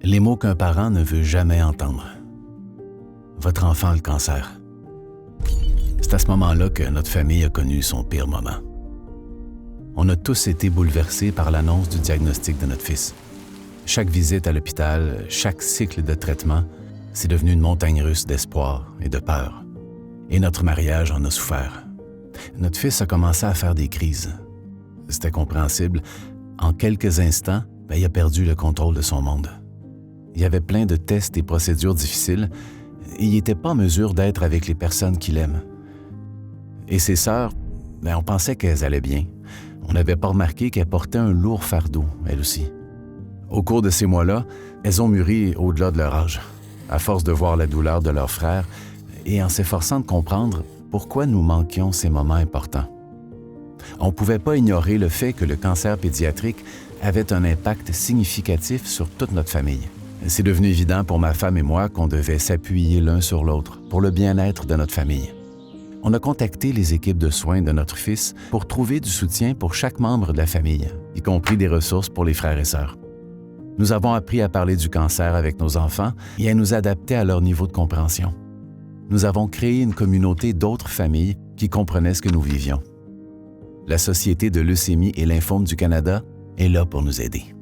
Les mots qu'un parent ne veut jamais entendre. Votre enfant a le cancer. C'est à ce moment-là que notre famille a connu son pire moment. On a tous été bouleversés par l'annonce du diagnostic de notre fils. Chaque visite à l'hôpital, chaque cycle de traitement, c'est devenu une montagne russe d'espoir et de peur. Et notre mariage en a souffert. Notre fils a commencé à faire des crises. C'était compréhensible. En quelques instants, il a perdu le contrôle de son monde. Il y avait plein de tests et procédures difficiles et il n'était pas en mesure d'être avec les personnes qu'il aime. Et ses sœurs, on pensait qu'elles allaient bien. On n'avait pas remarqué qu'elles portaient un lourd fardeau, elles aussi. Au cours de ces mois-là, elles ont mûri au-delà de leur âge, à force de voir la douleur de leurs frères et en s'efforçant de comprendre pourquoi nous manquions ces moments importants. On ne pouvait pas ignorer le fait que le cancer pédiatrique avait un impact significatif sur toute notre famille. C'est devenu évident pour ma femme et moi qu'on devait s'appuyer l'un sur l'autre pour le bien-être de notre famille. On a contacté les équipes de soins de notre fils pour trouver du soutien pour chaque membre de la famille, y compris des ressources pour les frères et sœurs. Nous avons appris à parler du cancer avec nos enfants et à nous adapter à leur niveau de compréhension. Nous avons créé une communauté d'autres familles qui comprenaient ce que nous vivions. La Société de leucémie et lymphome du Canada est là pour nous aider.